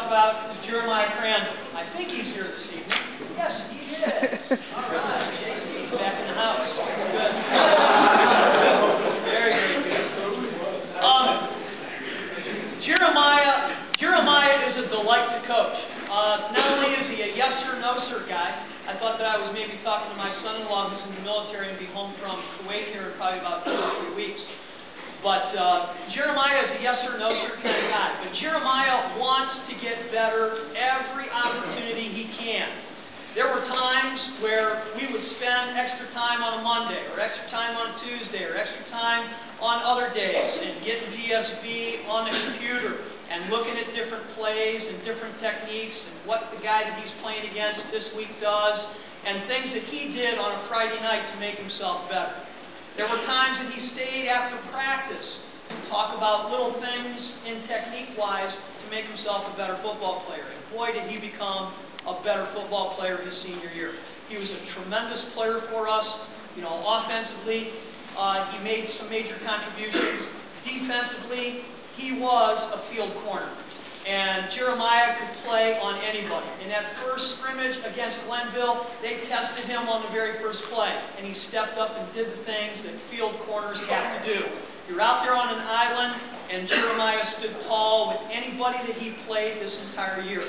about is Jeremiah Crandall. I think he's here this evening. Yes, he is. All right, JC's back in the house. Good. Very, very good. Jeremiah is a delight to coach. Not only is he a yes sir, no sir guy, I thought that I was maybe talking to my son-in-law who's in the military and be home from Kuwait here in probably about 2 or 3 weeks. But Jeremiah is a yes sir, no sir kind of guy. But Jeremiah wants to get better every opportunity he can. There were times where we would spend extra time on a Monday, or extra time on a Tuesday, or extra time on other days, and getting GSB on the computer, and looking at different plays and different techniques, and what the guy that he's playing against this week does, and things that he did on a Friday night to make himself better. There were times that he stayed after practice to talk about little things in technique-wise to make himself a better football player. And boy, did he become a better football player his senior year. He was a tremendous player for us. You know, offensively, he made some major contributions. Defensively, he was a field corner. And Jeremiah could play on anybody. In that first scrimmage against Glenville, they tested him on the very first play. And he stepped up and did the things that field corners have to do. You're out there on an island, and Jeremiah stood tall with anybody that he played this entire year.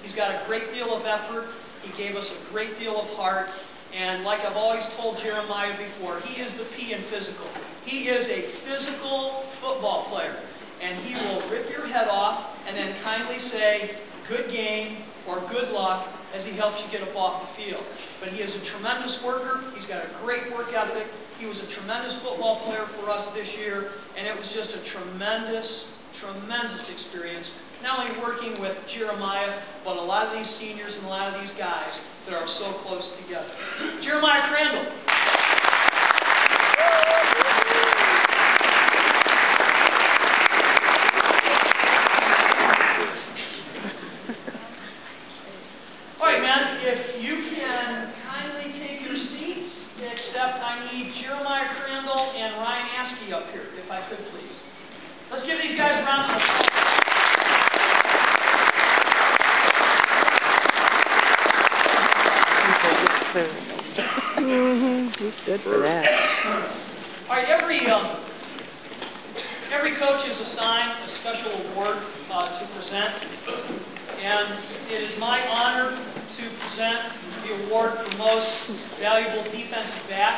He's got a great deal of effort. He gave us a great deal of heart. And like I've always told Jeremiah before, he is the P in physical. He is a physical football player. And he will rip your head off and then kindly say, good game or good luck as he helps you get up off the field. But he is a tremendous worker. He's got a great work ethic. He was a tremendous football player for us this year. And it was just a tremendous, tremendous experience. Not only working with Jeremiah, but a lot of these seniors and a lot of these guys that are so close together. Jeremiah Crandall. All right, man, if you can kindly take your seats, except I need Jeremiah Crandall and Ryan Askey up here, if I could, please. Let's give these guys a round of applause. He's good for that. All right, every coach is assigned a special award to present, and it is my honor to present the award for most valuable defensive back.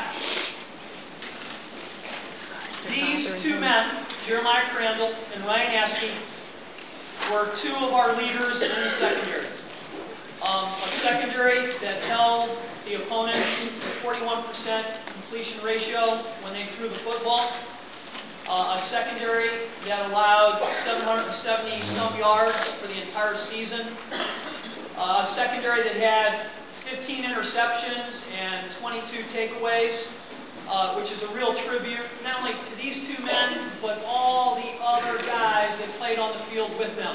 These two men, Jeremiah Crandall and Ryan Askey, were two of our leaders in the secondary. A secondary that held the opponent to 41% completion ratio when they threw the football. A secondary that allowed 770-some yards for the entire season. A secondary that had 15 interceptions and 22 takeaways, which is a real tribute not only to these two men, but all the other guys that played on the field with them.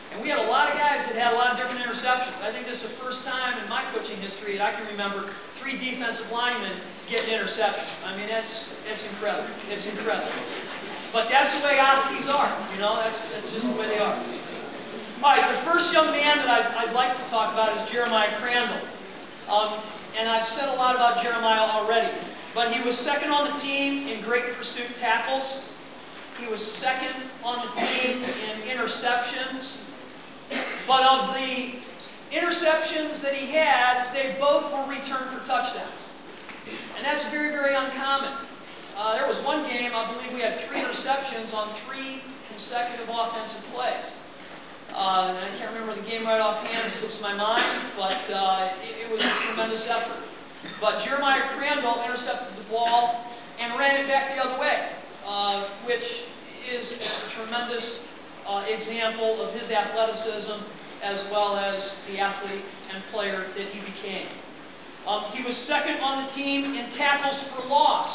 And we had a lot of guys that had a lot of different interceptions. I think this is the first time in my coaching history that I can remember 3 defensive linemen getting interceptions. I mean, it's incredible. It's incredible. But that's the way Huskies are. You know, that's just the way they are. All right, the first young man that I'd like to talk about is Jeremiah Crandall. And I've said a lot about Jeremiah already. But he was second on the team in great pursuit tackles. He was second on the team in interceptions. But of the interceptions that he had, they both were returned for touchdowns. And that's very, very uncommon. There was one game, I believe we had 3 interceptions on 3 consecutive offensive plays. And I can't remember the game right offhand, it slips my mind, but it was a tremendous effort. But Jeremiah Crandall intercepted the ball and ran it back the other way, which is a tremendous example of his athleticism as well as the athlete and player that he became. He was second on the team in tackles for loss.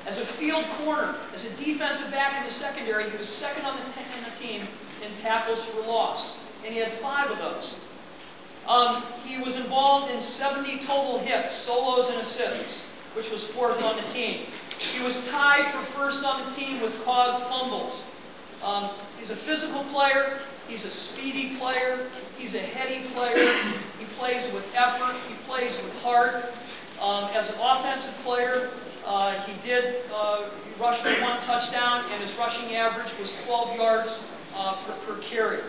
As a field corner, as a defensive back in the secondary, he was second on the team in tackles for loss. And he had 5 of those. He was involved in 70 total hits, solos and assists, which was 4th on the team. He was tied for 1st on the team with caused fumbles. He's a physical player. He's a speedy player. He's a heady player. He plays with effort. He plays with heart. As an offensive player, he rushed for 1 touchdown, and his rushing average was 12 yards per carry.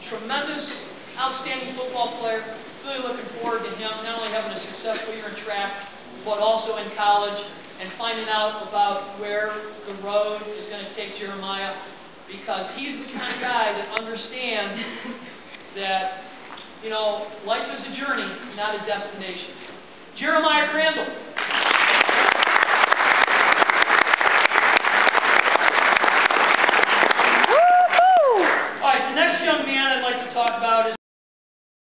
Tremendous, outstanding football player. Really looking forward to him not only having a successful year in track, but also in college, and finding out about where the road is going to take Jeremiah, because he's the kind of guy that understands that, life is a journey, not a destination. Jeremiah Crandall.